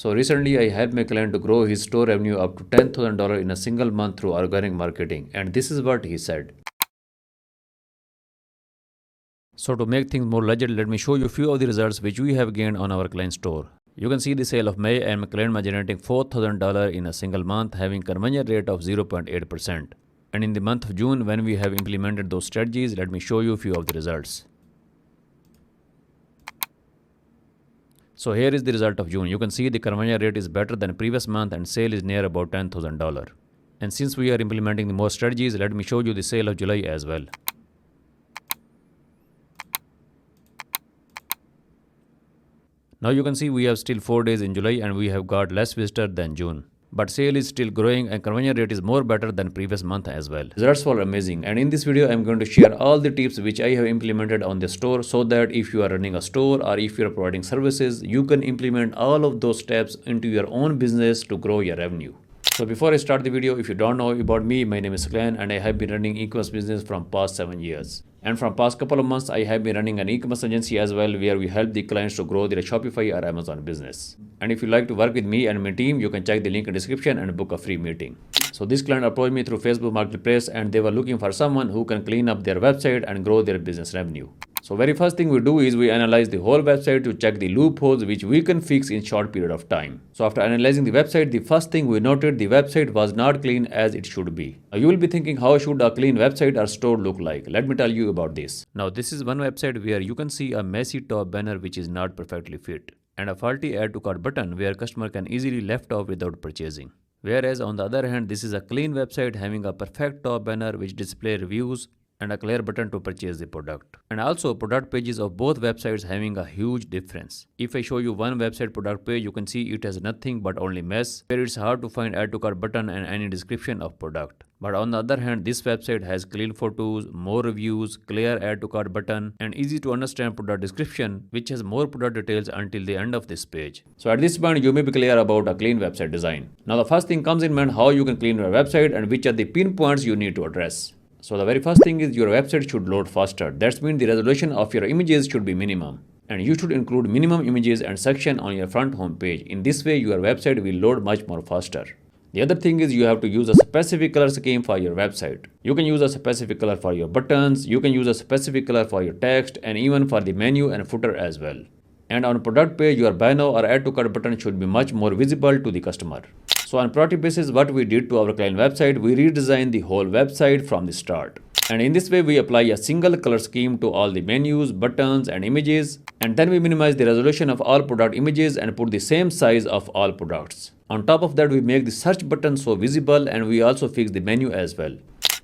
So recently I helped my client to grow his store revenue up to $10,000 in a single month through organic marketing, and this is what he said. So to make things more legit, let me show you a few of the results which we have gained on our client store. You can see the sale of May and my client was generating $4,000 in a single month, having conversion rate of 0.8%. And in the month of June, when we have implemented those strategies, let me show you a few of the results. So here is the result of June. You can see the conversion rate is better than previous month and sale is near about $10,000. And since we are implementing the more strategies, let me show you the sale of July as well. Now you can see we have still 4 days in July and we have got less visitors than June. But sale is still growing and conversion rate is more better than previous month as well. Results were amazing, and in this video I am going to share all the tips which I have implemented on the store, so that if you are running a store or if you are providing services, you can implement all of those steps into your own business to grow your revenue. So before I start the video, if you don't know about me, my name is Glenn and I have been running e-commerce business from past 7 years. And from past couple of months, I have been running an e-commerce agency as well, where we help the clients to grow their Shopify or Amazon business. And if you like to work with me and my team, you can check the link in the description and book a free meeting. So this client approached me through Facebook Marketplace and they were looking for someone who can clean up their website and grow their business revenue. So very first thing we do is we analyze the whole website to check the loopholes which we can fix in short period of time. So after analyzing the website, the first thing we noted, the website was not clean as it should be. Now you will be thinking, how should a clean website or store look like? Let me tell you about this. Now this is one website where you can see a messy top banner which is not perfectly fit, and a faulty add to cart button where customer can easily left off without purchasing. Whereas on the other hand, this is a clean website having a perfect top banner which display reviews and a clear button to purchase the product. And also product pages of both websites having a huge difference. If I show you one website product page, you can see it has nothing but only mess, where it's hard to find add to cart button and any description of product. But on the other hand, this website has clean photos, more reviews, clear add to cart button, and easy to understand product description, which has more product details until the end of this page. So at this point, you may be clear about a clean website design. Now the first thing comes in mind, how you can clean your website and which are the pinpoints you need to address. So the very first thing is your website should load faster. That means the resolution of your images should be minimum. And you should include minimum images and section on your front home page. In this way, your website will load much more faster. The other thing is you have to use a specific color scheme for your website. You can use a specific color for your buttons, you can use a specific color for your text, and even for the menu and footer as well. And on product page, your buy now or add to cart button should be much more visible to the customer. So on priority basis, what we did to our client website, we redesigned the whole website from the start. And in this way, we apply a single color scheme to all the menus, buttons and images. And then we minimize the resolution of all product images and put the same size of all products. On top of that, we make the search button so visible, and we also fix the menu as well.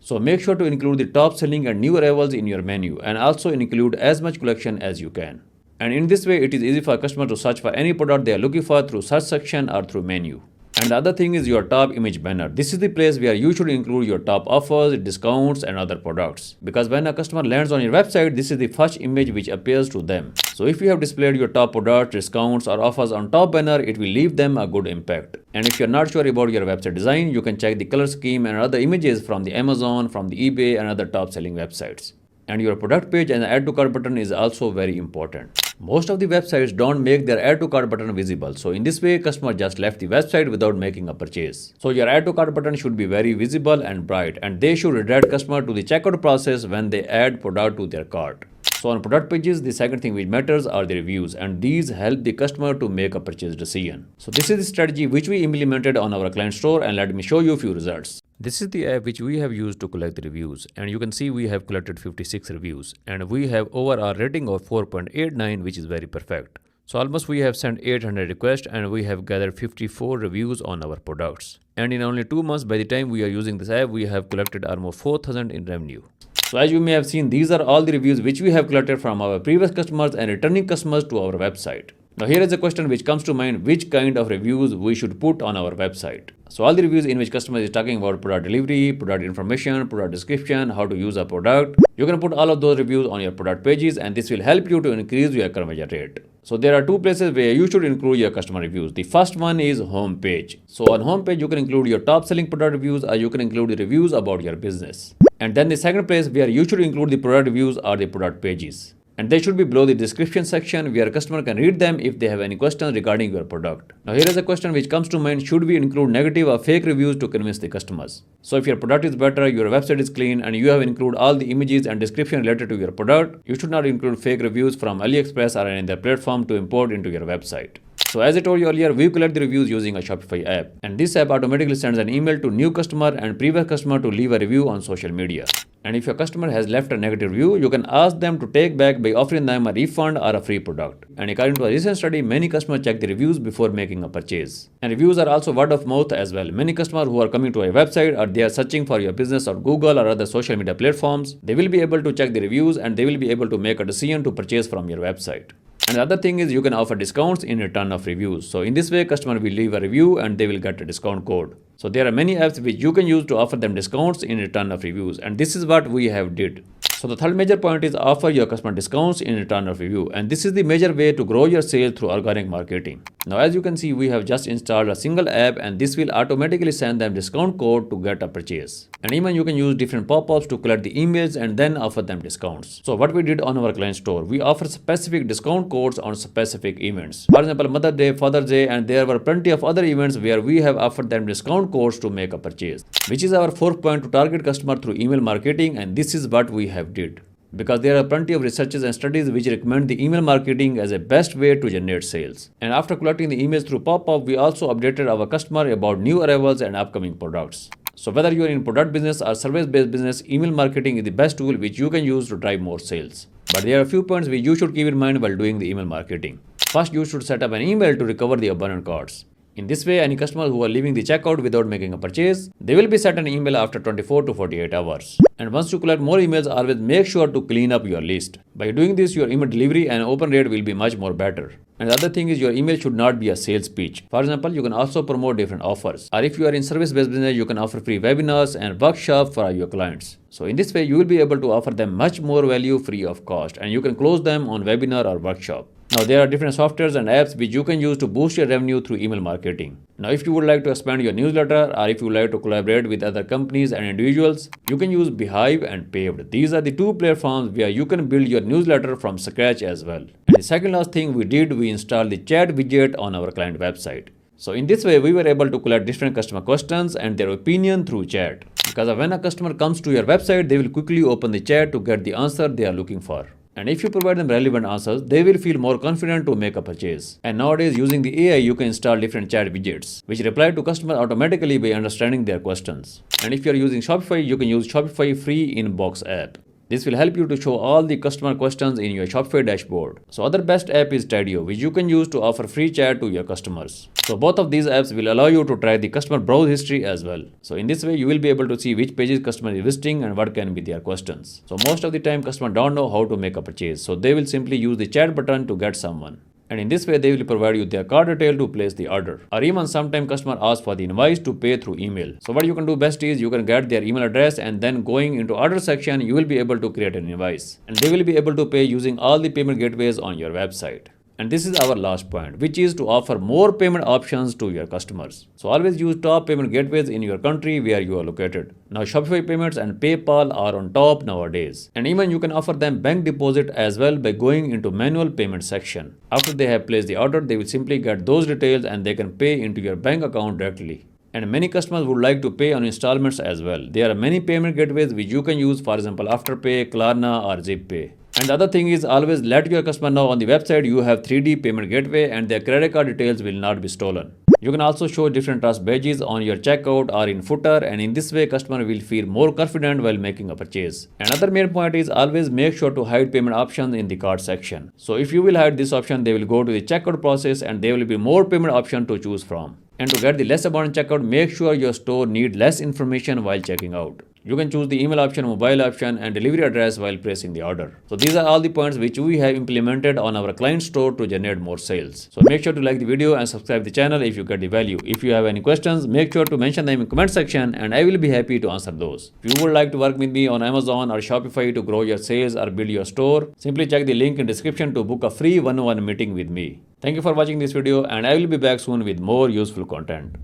So make sure to include the top selling and new arrivals in your menu, and also include as much collection as you can. And in this way, it is easy for a customer to search for any product they are looking for through search section or through menu. And the other thing is your top image banner. This is the place where you should include your top offers, discounts and other products. Because when a customer lands on your website, this is the first image which appears to them. So if you have displayed your top products, discounts or offers on top banner, it will leave them a good impact. And if you're not sure about your website design, you can check the color scheme and other images from the Amazon, from the eBay and other top selling websites. And your product page and the add to cart button is also very important. Most of the websites don't make their add to cart button visible. So in this way, customer just left the website without making a purchase. So your add to cart button should be very visible and bright, and they should redirect customer to the checkout process when they add product to their cart. So on product pages, the second thing which matters are the reviews, and these help the customer to make a purchase decision. So this is the strategy which we implemented on our client store, and let me show you a few results. This is the app which we have used to collect the reviews, and you can see we have collected 56 reviews and we have overall rating of 4.89, which is very perfect. So almost we have sent 800 requests and we have gathered 54 reviews on our products. And in only 2 months by the time we are using this app, we have collected almost 4,000 in revenue. So as you may have seen, these are all the reviews which we have collected from our previous customers and returning customers to our website. Now here is a question which comes to mind, which kind of reviews we should put on our website. So all the reviews in which customer is talking about product delivery, product information, product description, how to use a product, you can put all of those reviews on your product pages, and this will help you to increase your conversion rate. So there are 2 places where you should include your customer reviews. The first one is home page. So on home page, you can include your top selling product reviews, or you can include the reviews about your business. And then the second place where you should include the product reviews are the product pages. and they should be below the description section where customer can read them if they have any questions regarding your product. Now here is a question which comes to mind: should we include negative or fake reviews to convince the customers? So if your product is better, your website is clean, and you have included all the images and description related to your product, you should not include fake reviews from AliExpress or any other platform to import into your website. So as I told you earlier, we collect the reviews using a Shopify app, and this app automatically sends an email to new customer and previous customer to leave a review on social media. And if your customer has left a negative review, you can ask them to take back by offering them a refund or a free product. And according to a recent study, many customers check the reviews before making a purchase. And reviews are also word of mouth as well. Many customers who are coming to a website or they are searching for your business on Google or other social media platforms, they will be able to check the reviews and they will be able to make a decision to purchase from your website. And the other thing is you can offer discounts in return of reviews. So in this way, customer will leave a review and they will get a discount code. So there are many apps which you can use to offer them discounts in return of reviews. And this is what we have did. So the third major point is offer your customer discounts in return of review. And this is the major way to grow your sales through organic marketing. Now as you can see, we have just installed a single app and this will automatically send them discount code to get a purchase. And even you can use different pop-ups to collect the emails and then offer them discounts. So what we did on our client store, we offer specific discount codes on specific events. For example, Mother's Day, Father's Day, and there were plenty of other events where we have offered them discount codes to make a purchase, which is our fourth point, to target customer through email marketing. And this is what we have did. Because there are plenty of researches and studies which recommend the email marketing as a best way to generate sales. And after collecting the emails through pop-up, we also updated our customer about new arrivals and upcoming products. So whether you are in product business or service-based business, email marketing is the best tool which you can use to drive more sales. But there are a few points which you should keep in mind while doing the email marketing. First, you should set up an email to recover the abandoned carts. In this way, any customers who are leaving the checkout without making a purchase, they will be sent an email after 24 to 48 hours. And once you collect more emails, always make sure to clean up your list. By doing this, your email delivery and open rate will be much more better. And the other thing is your email should not be a sales pitch. For example, you can also promote different offers. Or if you are in service-based business, you can offer free webinars and workshops for your clients. So in this way, you will be able to offer them much more value free of cost, and you can close them on webinar or workshop. Now there are different softwares and apps which you can use to boost your revenue through email marketing. Now if you would like to expand your newsletter or if you would like to collaborate with other companies and individuals, you can use Beehive and Paved. These are the two platforms where you can build your newsletter from scratch as well. And the second last thing we did, we installed the chat widget on our client website. So in this way, we were able to collect different customer questions and their opinion through chat. Because when a customer comes to your website, they will quickly open the chat to get the answer they are looking for. And if you provide them relevant answers, they will feel more confident to make a purchase. And nowadays, using the AI, you can install different chat widgets, which reply to customers automatically by understanding their questions. And if you are using Shopify, you can use Shopify free inbox app. This will help you to show all the customer questions in your Shopify dashboard. So other best app is Tadio, which you can use to offer free chat to your customers. So both of these apps will allow you to track the customer browse history as well. So in this way, you will be able to see which pages customer is visiting and what can be their questions. So most of the time, customer don't know how to make a purchase. So they will simply use the chat button to get someone. And in this way, they will provide you their card detail to place the order. Or even sometimes customer asks for the invoice to pay through email. So what you can do best is you can get their email address and then going into order section, you will be able to create an invoice. And they will be able to pay using all the payment gateways on your website. And this is our last point, which is to offer more payment options to your customers. So always use top payment gateways in your country where you are located. Now Shopify payments and PayPal are on top nowadays. And even you can offer them bank deposit as well by going into manual payment section. After they have placed the order, they will simply get those details and they can pay into your bank account directly. And many customers would like to pay on installments as well. There are many payment gateways which you can use, for example, Afterpay, Klarna or ZipPay. And the other thing is always let your customer know on the website you have 3D payment gateway and their credit card details will not be stolen. You can also show different trust badges on your checkout or in footer, and in this way customer will feel more confident while making a purchase. Another main point is always make sure to hide payment options in the cart section. So if you will hide this option, they will go to the checkout process and there will be more payment options to choose from. And to get the less abundant checkout, make sure your store needs less information while checking out. You can choose the email option, mobile option and delivery address while placing the order. So these are all the points which we have implemented on our client store to generate more sales. So make sure to like the video and subscribe the channel if you get the value. If you have any questions, make sure to mention them in comment section and I will be happy to answer those. If you would like to work with me on Amazon or Shopify to grow your sales or build your store, simply check the link in description to book a free one-on-one meeting with me. Thank you for watching this video and I will be back soon with more useful content.